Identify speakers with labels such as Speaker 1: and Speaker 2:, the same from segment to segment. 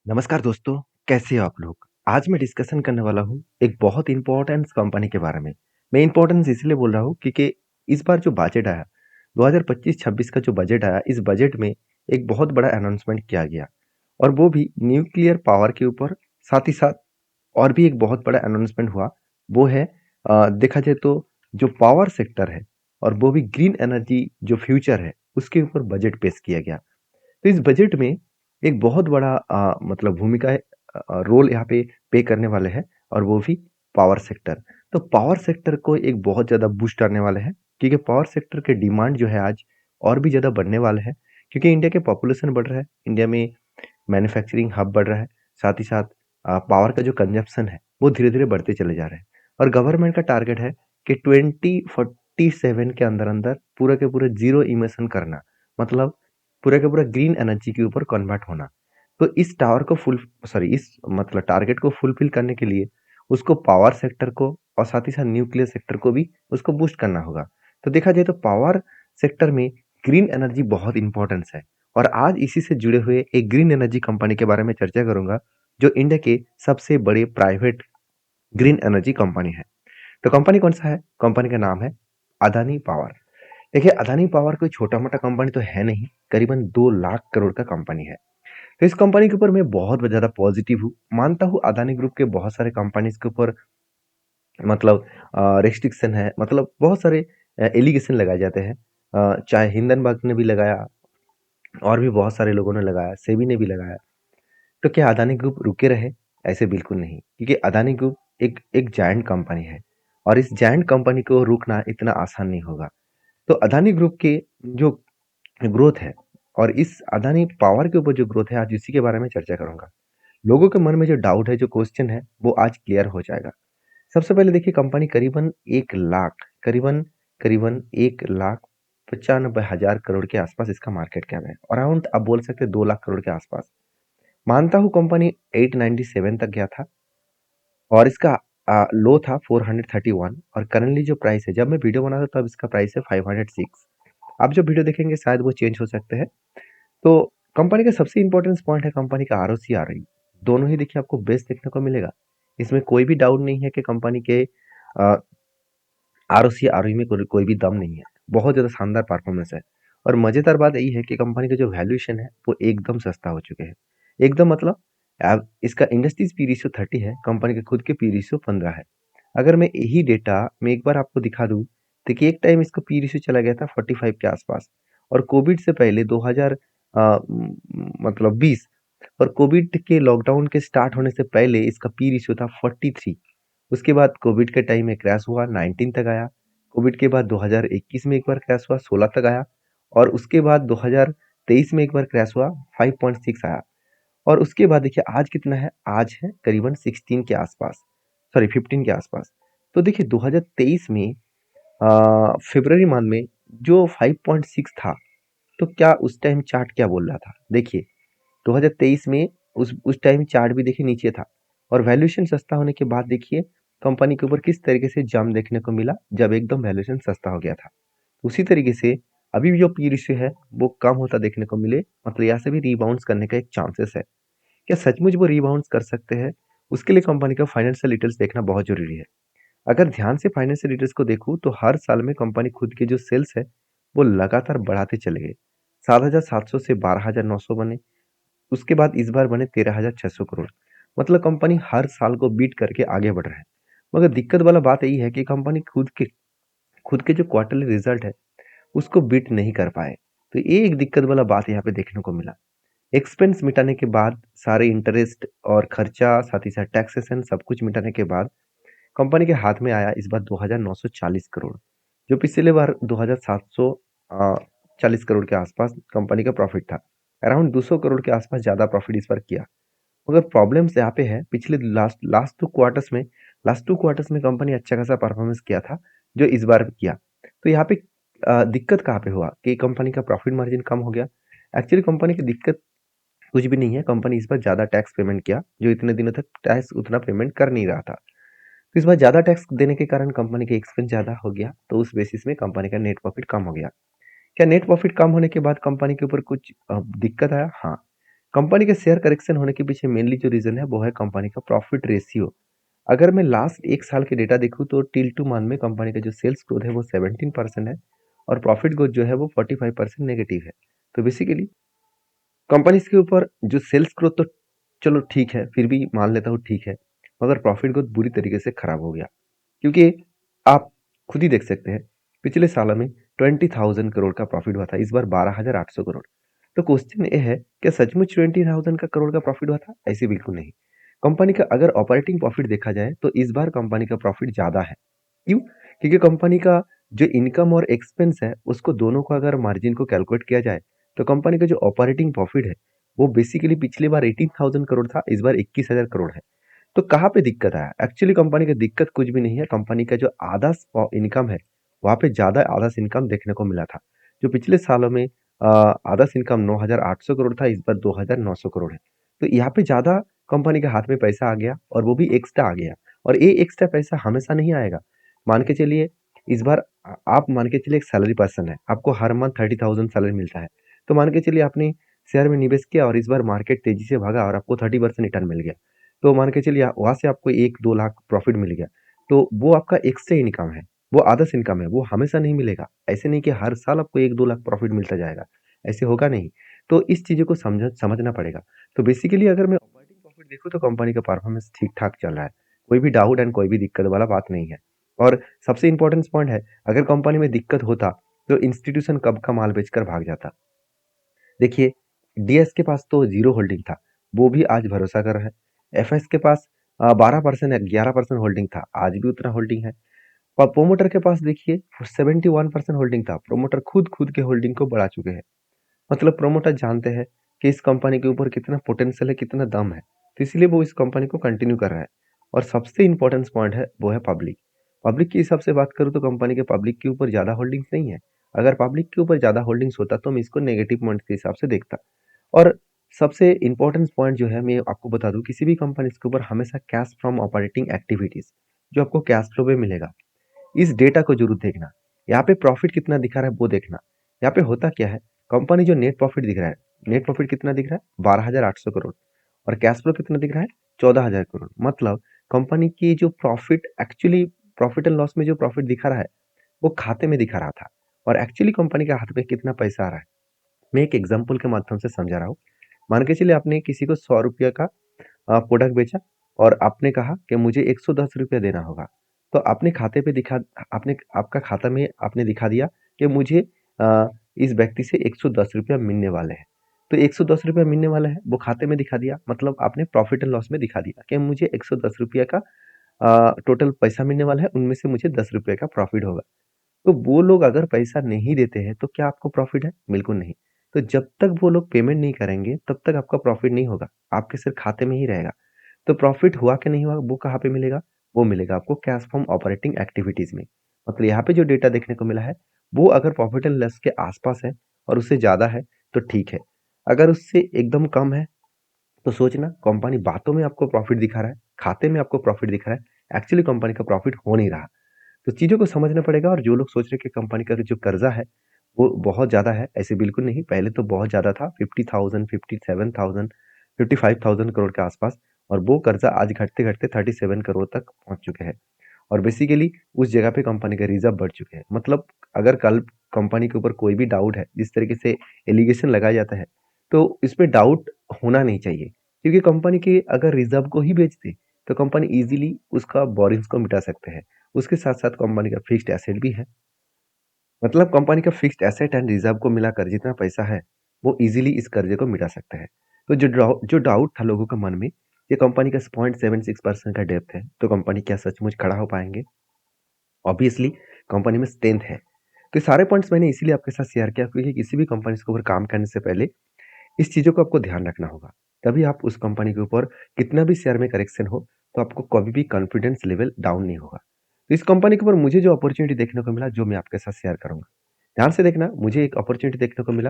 Speaker 1: नमस्कार दोस्तों, कैसे हो आप लोग? आज मैं डिस्कशन करने वाला हूँ एक बहुत इम्पोर्टेंट कंपनी के बारे में। मैं इम्पोर्टेंस इसलिए बोल रहा हूँ क्योंकि इस बार जो बजट आया, 2025-26 का जो बजट आया, इस बजट में एक बहुत बड़ा अनाउंसमेंट किया गया और वो भी न्यूक्लियर पावर के ऊपर। साथ ही साथ और भी एक बहुत बड़ा अनाउंसमेंट हुआ, वो है देखा जाए तो जो पावर सेक्टर है और वो भी ग्रीन एनर्जी जो फ्यूचर है, उसके ऊपर बजट पेश किया गया। तो इस बजट में एक बहुत बड़ा मतलब भूमिका है, रोल यहाँ पे पे करने वाले हैं और वो भी पावर सेक्टर। तो पावर सेक्टर को एक बहुत ज़्यादा बूस्ट करने वाले हैं क्योंकि पावर सेक्टर के डिमांड जो है आज और भी ज़्यादा बढ़ने वाले हैं क्योंकि इंडिया के पॉपुलेशन बढ़ रहा है, इंडिया में मैन्युफैक्चरिंग हब बढ़ रहा है, साथ ही साथ पावर का जो कंजप्शन है वो धीरे-धीरे बढ़ते चले जा रहे हैं और गवर्नमेंट का टारगेट है कि 2047 के अंदर-अंदर पूरा के पूरा ज़ीरो इमिशन करना, मतलब पूरा का पूरा ग्रीन एनर्जी के ऊपर कन्वर्ट होना। तो इस टावर को इस मतलब टारगेट को फुलफिल करने के लिए उसको पावर सेक्टर को और साथ ही साथ न्यूक्लियर सेक्टर को भी उसको बूस्ट करना होगा। तो देखा जाए तो पावर सेक्टर में ग्रीन एनर्जी बहुत इंपॉर्टेंस है और आज इसी से जुड़े हुए एक ग्रीन एनर्जी कंपनी के बारे में चर्चा करूंगा, जो इंडिया के सबसे बड़े प्राइवेट ग्रीन एनर्जी कंपनी है। तो कंपनी कौन सा है? कंपनी का नाम है अदानी पावर। देखिए, अदानी पावर कोई छोटा-मोटा कंपनी तो है नहीं, करीबन 2 लाख करोड़ का कंपनी है। तो इस कंपनी के ऊपर मैं बहुत ज़्यादा पॉजिटिव हूँ। मानता हूँ अदानी ग्रुप के बहुत सारे कंपनीज़ के ऊपर मतलब रिस्ट्रिक्शन है, मतलब बहुत सारे एलिगेशन लगाए जाते हैं। चाहे हिंडनबर्ग ने भी लगाया और भी बहुत सारे लोगों ने लगाया, सेबी ने भी लगाया। तो क्या अदानी ग्रुप रुके रहे? ऐसे बिल्कुल नहीं, क्योंकि अदानी ग्रुप एक एक जायंट कंपनी है और इस जायंट कंपनी को रोकना इतना आसान नहीं होगा। तो अदानी ग्रुप के जो ग्रोथ है और इस अदानी पावर के ऊपर जो ग्रोथ है, आज इसी के बारे में चर्चा करूंगा। लोगों के मन में जो डाउट है, जो क्वेश्चन है, वो आज क्लियर हो जाएगा। सबसे पहले देखिए, कंपनी करीबन 1 लाख करीबन करीबन 1,95,000 करोड़ के आसपास इसका मार्केट कैप है। अराउंड आप बोल सकते हैं 2 लाख करोड़ के आसपास। मानता हूँ कंपनी 897 तक गया था और इसका लो था 431 और करंटली जो प्राइस है, जब मैं वीडियो बना था तब इसका प्राइस है 506। आप जब वीडियो देखेंगे शायद वो चेंज हो सकते हैं। तो कंपनी का सबसे इम्पोर्टेंट पॉइंट है कंपनी का आरओसी आरओई। दोनों ही देखिए आपको बेस्ट देखने को मिलेगा। इसमें कोई भी डाउट नहीं है कि कंपनी के आरओसी आरओई में कोई भी दम नहीं है। बहुत ज़्यादा शानदार परफॉर्मेंस है और मज़ेदार बात यही है कि कंपनी का जो वैल्यूएशन है वो एकदम सस्ता हो चुके हैं। एकदम मतलब इसका इंडस्ट्रीज पी रेशियो 30 है, कंपनी के खुद के पी रेशियो 15 है। अगर मैं यही डेटा मैं एक बार आपको दिखा दूं, देखिए एक टाइम इसका पी रेशियो चला गया था 45 के आसपास और कोविड से पहले 2000 मतलब 20 और कोविड के लॉकडाउन के स्टार्ट होने से पहले इसका पी रेशियो था 43। उसके बाद कोविड के टाइम में क्रैश हुआ, 19 तक आया। कोविड के बाद 2021 में एक बार क्रैश हुआ, 16 तक आया और उसके बाद 2023 में एक बार क्रैश हुआ, 5.6 आया और उसके बाद देखिए आज कितना है? आज है करीबन 16 के आसपास, सॉरी 15 के आसपास। तो देखिए 2023 में फरवरी मंथ में जो 5.6 था, तो क्या उस टाइम चार्ट क्या बोल रहा था? देखिए 2023 में उस टाइम चार्ट भी देखिए नीचे था और वैल्यूएशन सस्ता होने के बाद देखिए कंपनी के ऊपर किस तरीके से जंप देखने को मिला जब एकदम वैल्यूएशन सस्ता हो गया था। उसी तरीके से अभी भी जो पी रेशियो है वो कम होता देखने को मिले, मतलब यहाँ से भी रीबाउंस करने का एक चांसेस है। क्या सचमुच वो रीबाउंस कर सकते हैं? उसके लिए कंपनी का फाइनेंशियल डिटेल्स देखना बहुत जरूरी है। अगर ध्यान से फाइनेंशियल डिटेल्स को देखूं तो हर साल में कंपनी खुद के जो सेल्स है वो लगातार बढ़ाते चले गए। 7,700 से 12,900 बने, उसके बाद इस बार बने 13,600 करोड़। मतलब कंपनी हर साल को बीट करके आगे बढ़ रहा है। मगर दिक्कत वाला बात यही है कि कंपनी खुद के जो क्वार्टरली रिजल्ट है उसको बीट नहीं कर पाए। तो ये एक दिक्कत वाला बात यहाँ पे देखने को मिला। एक्सपेंस मिटाने के बाद, सारे इंटरेस्ट और खर्चा, साथ ही साथ टैक्सेशन सब कुछ मिटाने के बाद कंपनी के हाथ में आया इस बार 2,940 करोड़, जो पिछले बार 2,740 करोड़ के आसपास कंपनी का प्रॉफिट था। अराउंड 200 करोड़ के आसपास ज़्यादा प्रॉफिट इस बार किया। मगर प्रॉब्लम्स यहाँ पे है, पिछले लास्ट टू क्वार्टर्स में कंपनी अच्छा खासा परफॉर्मेंस किया था, जो इस बार भी किया। तो यहाँ पे दिक्कत कहाँ पे हुआ कि कंपनी का प्रॉफिट मार्जिन कम हो गया। एक्चुअली कंपनी की दिक्कत कुछ भी नहीं है, कंपनी इस बार ज़्यादा टैक्स पेमेंट किया, जो इतने दिनों तक टैक्स उतना पेमेंट कर नहीं रहा था। तो इस बार ज़्यादा टैक्स देने के कारण कंपनी का एक्सपेंस ज़्यादा हो गया, तो उस बेसिस में कंपनी का नेट प्रॉफिट कम हो गया। क्या नेट प्रॉफिट कम होने के बाद कंपनी के ऊपर कुछ दिक्कत आया? हाँ, कंपनी के शेयर करेक्शन होने के पीछे मेनली जो रीज़न है वो है कंपनी का प्रॉफिट रेशियो। अगर मैं लास्ट 1 साल के डेटा देखूँ तो टिल टू मंथ में कंपनी का जो सेल्स ग्रोथ है वो 17% है और प्रॉफिट ग्रोथ जो है वो 45% नेगेटिव है। तो बेसिकली कंपनीज़ के ऊपर जो सेल्स ग्रोथ तो चलो ठीक है, फिर भी मान लेता हूँ ठीक है, मगर प्रॉफिट ग्रोथ बुरी तरीके से खराब हो गया। क्योंकि आप खुद ही देख सकते हैं, पिछले साल में 20,000 करोड़ का प्रॉफिट हुआ था, इस बार 12,800 करोड़। तो क्वेश्चन ये है, क्या सचमुच 20,000 का करोड़ का प्रॉफिट हुआ था? ऐसे बिल्कुल नहीं। कंपनी का अगर ऑपरेटिंग प्रॉफिट देखा जाए, तो इस बार कंपनी का प्रॉफिट ज़्यादा है। क्यों? क्योंकि कंपनी का जो इनकम और एक्सपेंस है, उसको दोनों को अगर मार्जिन को कैलकुलेट किया जाए, तो कंपनी का जो ऑपरेटिंग प्रॉफिट है, वो बेसिकली पिछली बार 18,000 करोड़ था, इस बार 21,000 करोड़ है। तो कहाँ पे दिक्कत आया? एक्चुअली कंपनी का दिक्कत कुछ भी नहीं है, कंपनी का जो आधा इनकम है, वहाँ पे ज़्यादा आधा इनकम देखने को मिला था। जो पिछले सालों में आधा इनकम 9,800 करोड़ था, इस बार 2,900 करोड़ है। तो यहाँ पे ज़्यादा कंपनी के हाथ में पैसा आ गया और वो भी एक्स्ट्रा आ गया और ये एक्स्ट्रा पैसा हमेशा नहीं आएगा। मान के चलिए इस बार आप मान के चलिए एक सैलरी पर्सन है, आपको हर मंथ 30,000 सैलरी मिलता है। तो मान के चलिए आपने शेयर में निवेश किया और इस बार मार्केट तेज़ी से भागा और आपको 30% रिटर्न मिल गया। तो मान के चलिए वहाँ से आपको 1-2 लाख प्रॉफिट मिल गया। तो वो आपका एक्स्ट्रा इनकम है, वो आदर्श इनकम है, वो हमेशा नहीं मिलेगा। ऐसे नहीं कि हर साल आपको 1-2 लाख प्रॉफिट मिलता जाएगा, ऐसे होगा नहीं। तो इस चीज़ों को समझना पड़ेगा। तो बेसिकली अगर मैं ऑपरेटिंग प्रॉफिट देखूँ तो कंपनी का परफॉर्मेंस ठीक-ठाक चल रहा है। कोई भी डाउट एंड कोई भी दिक्कत वाला बात नहीं है। और सबसे इम्पोर्टेंट पॉइंट है, अगर कंपनी में दिक्कत होता, तो इंस्टीट्यूशन कब का माल बेचकर भाग जाता। देखिए, डीएस के पास तो ज़ीरो होल्डिंग था, वो भी आज भरोसा कर रहा है। एफएस के पास 12% है, 11% होल्डिंग था, आज भी उतना होल्डिंग है। और प्रोमोटर के पास देखिए 71% होल्डिंग था, प्रोमोटर खुद के होल्डिंग को बढ़ा चुके हैं। मतलब प्रोमोटर जानते हैं कि इस कंपनी के ऊपर कितना पोटेंशियल है, कितना दम है, तो इसलिए वो इस कंपनी को कंटिन्यू कर रहा है। और सबसे इम्पोर्टेंट पॉइंट है, वो है पब्लिक। पब्लिक के हिसाब से बात करूँ तो कंपनी के पब्लिक के ऊपर ज़्यादा होल्डिंग्स नहीं है। अगर पब्लिक के ऊपर ज़्यादा होल्डिंग्स होता तो मैं इसको नेगेटिव पॉइंट के हिसाब से देखता। और सबसे इम्पोर्टेंट पॉइंट जो है, मैं आपको बता दूँ, किसी भी कंपनी के ऊपर हमेशा कैश फ्रॉम ऑपरेटिंग एक्टिविटीज़, जो आपको कैश फ्लो में मिलेगा, इस डेटा को जरूर देखना। यहाँ पे प्रॉफिट कितना दिखा रहा है वो देखना। यहाँ पे होता क्या है, कंपनी जो नेट प्रॉफिट दिख रहा है, नेट प्रॉफिट कितना दिख रहा है 12,800 करोड़ और कैश फ्लो कितना दिख रहा है 14,000 करोड़। मतलब कंपनी की जो profit actually profit and loss में जो प्रॉफिट दिखा रहा है, वो खाते में दिखा रहा था और एक्चुअली कंपनी के हाथ में कितना पैसा आ रहा है। मैं एक एग्जाम्पल के माध्यम से समझा रहा हूँ। मान के चलिए आपने किसी को 100 रुपये का प्रोडक्ट बेचा और आपने कहा कि मुझे 110 रुपया देना होगा। तो आपने खाते पे दिखा आपने आपका खाता में आपने दिखा दिया कि मुझे इस व्यक्ति से 110 रुपया मिलने वाले हैं। तो 110 रुपया मिलने वाला है, वो खाते में दिखा दिया, मतलब आपने प्रॉफिट एंड लॉस में दिखा दिया कि मुझे 110 रुपया का टोटल पैसा मिलने वाला है, उनमें से मुझे 10 रुपये का प्रॉफिट होगा। तो वो लोग अगर पैसा नहीं देते हैं, तो क्या आपको प्रॉफिट है? बिल्कुल नहीं। तो जब तक वो लोग पेमेंट नहीं करेंगे, तब तक आपका प्रॉफिट नहीं होगा, आपके सिर्फ खाते में ही रहेगा। तो प्रॉफिट हुआ कि नहीं हुआ, वो कहाँ पे मिलेगा? वो मिलेगा आपको कैश फ्रॉम ऑपरेटिंग एक्टिविटीज़ में। मतलब यहाँ पे जो डेटा देखने को मिला है, वो अगर प्रॉफिट एंड लॉस के आसपास है और उससे ज़्यादा है, तो ठीक है। अगर उससे एकदम कम है, तो सोचना कंपनी बातों में आपको प्रॉफिट दिखा रहा है, खाते में आपको प्रॉफिट दिख रहा है, एक्चुअली कंपनी का प्रॉफिट हो नहीं रहा। तो चीज़ों को समझना पड़ेगा। और जो लोग सोच रहे हैं कि कंपनी का जो कर्जा है वो बहुत ज़्यादा है, ऐसे बिल्कुल नहीं। पहले तो बहुत ज़्यादा था, 50,000, 57,000, 55,000 करोड़ के आसपास, और वो कर्जा आज घटते-घटते 37 करोड़ तक पहुँच चुके हैं। और बेसिकली उस जगह पे कंपनी के रिज़र्व बढ़ चुके हैं। मतलब अगर कल कंपनी के ऊपर कोई भी डाउट है, जिस तरीके से एलिगेशन लगाया जाता है, तो इसमें डाउट होना नहीं चाहिए। क्योंकि कंपनी के अगर रिज़र्व को ही बेच दे, तो कंपनी ईज़िली उसका बोरिंग्स को मिटा सकते हैं। उसके साथ-साथ कंपनी का फिक्स्ड एसेट भी है। मतलब कंपनी का फिक्स्ड एसेट एंड रिज़र्व को मिलाकर जितना पैसा है, वो ईज़िली इस कर्जे को मिटा सकते हैं। तो जो डाउट था लोगों के मन में, ये कंपनी का 0.76% का डेब्ट है, तो कंपनी क्या सचमुच खड़ा हो पाएँगे? ऑब्वियसली कंपनी में स्ट्रेंथ है। तो ये सारे पॉइंट्स मैंने इसीलिए आपके साथ शेयर किया, क्योंकि किसी भी कंपनी के ऊपर काम करने से पहले इस चीज़ों को आपको ध्यान रखना होगा। तभी आप उस कंपनी के ऊपर कितना भी शेयर में करेक्शन हो, तो आपको कभी भी कॉन्फिडेंस लेवल डाउन नहीं होगा। तो इस कंपनी के ऊपर मुझे जो अपॉर्च्युनिटी देखने को मिला, जो मैं आपके साथ शेयर करूँगा। ध्यान से देखना, मुझे एक अपॉर्च्युनिटी देखने को मिला।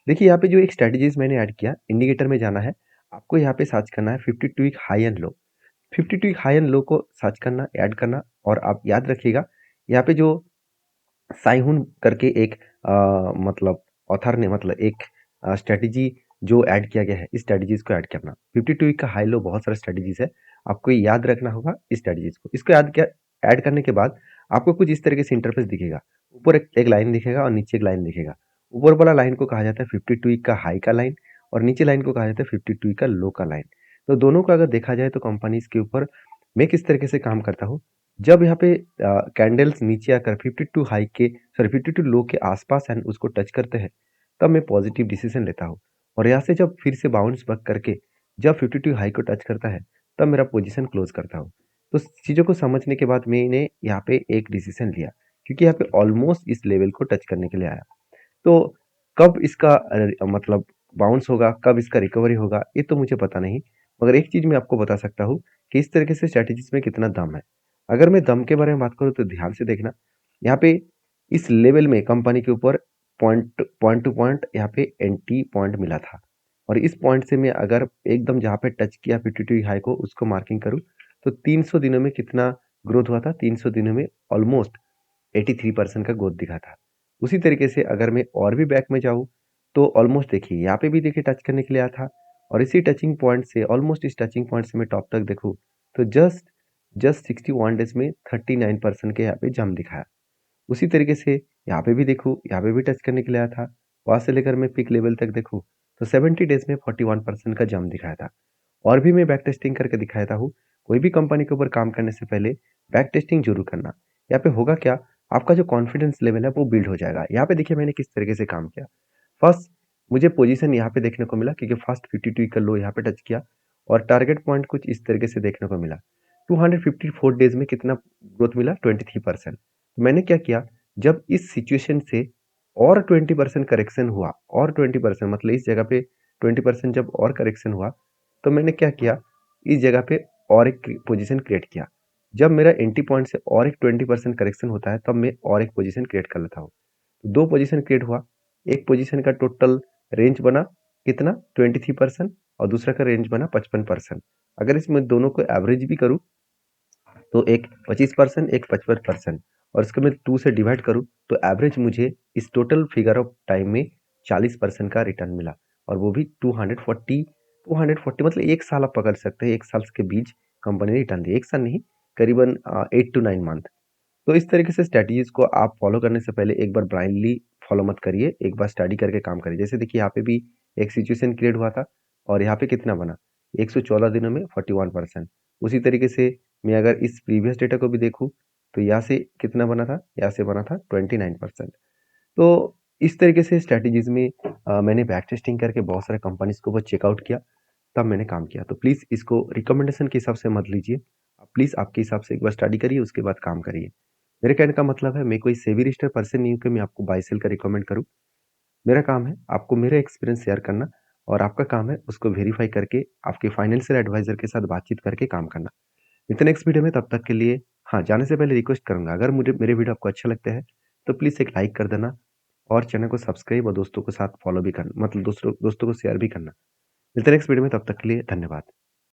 Speaker 1: देखिए यहाँ पे जो एक स्ट्रैटेजीज़ मैंने ऐड किया, इंडिकेटर में जाना है। आपको यहाँ पे सर्च करना है 52 week high and low. 52 week high and low को सर्च करना, ऐड करना। और आप याद रखिएगा, यहाँ पे जो साइहुन करके एक मतलब ऑथर ने, मतलब एक स्ट्रैटेजी जो ऐड किया गया है, इस स्ट्रैटेजीज़ को ऐड करना। 52 वीक का हाई लो बहुत सारा स्ट्रैटेजीज़ है, आपको ये याद रखना होगा इस स्ट्रैटेजीज़ को। इसको ऐड करने के बाद आपको कुछ इस तरीके से इंटरफ़ेस दिखेगा। ऊपर एक लाइन दिखेगा और नीचे एक लाइन दिखेगा। ऊपर वाला लाइन को कहा जाता है 52 वीक का हाई का लाइन और नीचे लाइन को कहा जाता है 52 वीक का लो का लाइन। तो दोनों को अगर देखा जाए तो कंपनीज़ के ऊपर मैं किस तरीके से काम करता हूँ, जब यहाँ पे कैंडल्स नीचे आकर 52 हाई के 52 लो के आसपास एंड उसको टच करते हैं, तब मैं पॉजिटिव डिसीजन लेता हूँ। और यहाँ से जब फिर से बाउंस बैक करके जब 52 हाई को टच करता है, तब मेरा पोजीशन क्लोज करता हूँ। तो चीज़ों को समझने के बाद मैंने यहाँ पे एक डिसीजन लिया, क्योंकि यहाँ पे ऑलमोस्ट इस लेवल को टच करने के लिए आया। तो कब इसका मतलब बाउंस होगा, कब इसका रिकवरी होगा, ये तो मुझे पता नहीं। मगर एक चीज़ मैं आपको बता सकता हूँ कि इस तरीके से स्ट्रैटेजीज़ में कितना दम है। अगर मैं दम के बारे में बात करूँ तो ध्यान से देखना, यहाँ पे इस लेवल में कंपनी के ऊपर पॉइंट टू पॉइंट यहाँ पे एंट्री पॉइंट मिला था। और इस पॉइंट से मैं अगर एकदम जहाँ पे टच किया 52 हाई को उसको मार्किंग करूँ, तो 300 दिनों में कितना ग्रोथ हुआ था? 300 दिनों में ऑलमोस्ट 83% का ग्रोथ दिखा था। उसी तरीके से अगर मैं और भी बैक में जाऊँ, तो ऑलमोस्ट देखिए यहाँ पे भी देखिए टच करने के लिए आया था और इसी टचिंग पॉइंट से ऑलमोस्ट इस टचिंग पॉइंट से मैं टॉप तक देखूँ, तो जस्ट 61 डेज़ में 39% के यहाँ पे जंप दिखाया। उसी तरीके से यहाँ पे भी देखूँ, यहाँ पे भी टच करने के लिए आया था। वहाँ से लेकर मैं पीक लेवल तक देखूँ, तो 70 डेज़ में 41% का जंप दिखाया था। और भी मैं बैक टेस्टिंग करके दिखाता हूँ। कोई भी कंपनी के ऊपर काम करने से पहले बैक टेस्टिंग ज़रूर करना। यहाँ पे होगा क्या, आपका जो कॉन्फिडेंस लेवल है वो बिल्ड हो जाएगा। यहाँ पे देखिए मैंने किस तरीके से काम किया। फर्स्ट मुझे पोजीशन यहाँ पे देखने को मिला, क्योंकि फर्स्ट 52 का लो यहाँ पे टच किया और टारगेट पॉइंट कुछ इस तरीके से देखने को मिला। 254 डेज़ में कितना ग्रोथ मिला? 23%। मैंने क्या किया, जब इस सिचुएशन से और 20% करेक्शन हुआ और 20% मतलब इस जगह पे 20% जब और करेक्शन हुआ, तो मैंने क्या किया, इस जगह पे और एक पोजीशन क्रिएट किया। जब मेरा एंट्री पॉइंट से और एक 20% करेक्शन होता है, तब मैं और एक पोजीशन क्रिएट कर लेता हूँ। दो पोजीशन क्रिएट हुआ, एक पोजीशन का टोटल रेंज बना कितना? 23% और दूसरा का रेंज बना 55%। अगर इसमें दोनों को एवरेज भी करूँ, तो एक 25%, एक 55% और इसको मैं 2 से डिवाइड करूँ, तो एवरेज मुझे इस टोटल फिगर ऑफ टाइम में 40% का रिटर्न मिला और वो भी 240 मतलब 1 साल आप पकड़ सकते हैं। 1 साल के बीच कंपनी ने रिटर्न दिया। 1 साल नहीं, करीबन 8 टू 9 मंथ। तो इस तरीके से स्ट्रैटेजीज़ को आप फॉलो करने से पहले एक बार ब्लाइंडली फॉलो मत करिए, एक बार स्टडी करके काम करिए। जैसे देखिए यहाँ पे भी एक सिचुएशन क्रिएट हुआ था और यहाँ पे कितना बना? 114 दिनों में 41%। उसी तरीके से मैं अगर इस प्रीवियस डेटा को भी देखूँ, तो यहाँ से कितना बना था? यहाँ से बना था 29%। तो इस तरीके से स्ट्रैटेजीज़ में मैंने बैक टेस्टिंग करके बहुत सारे कंपनीज़ के ऊपर चेकआउट किया, तब मैंने काम किया। तो प्लीज़ इसको रिकमेंडेशन के हिसाब से मत लीजिए। प्लीज़ आपके हिसाब से एक बार स्टडी करिए, उसके बाद काम करिए। मेरे कहने का मतलब है, मैं कोई सेबी रजिस्टर्ड पर्सन नहीं हूँ कि मैं आपको बाय सेल का रिकमेंड करूँ। मेरा काम है आपको मेरा एक्सपीरियंस शेयर करना और आपका काम है उसको वेरीफाई करके आपके फाइनेंशियल एडवाइज़र के साथ बातचीत करके काम करना। मिलते हैं नेक्स्ट वीडियो में, तब तक के लिए हाँ, जाने से पहले रिक्वेस्ट करूँगा, अगर मुझे मेरे वीडियो आपको अच्छे लगते हैं, तो प्लीज़ एक लाइक कर देना और चैनल को सब्सक्राइब और दोस्तों के साथ फॉलो भी करना, मतलब दोस्तों दोस्तों को शेयर भी करना। मिलते हैं नेक्स्ट वीडियो में, तब तक के लिए धन्यवाद।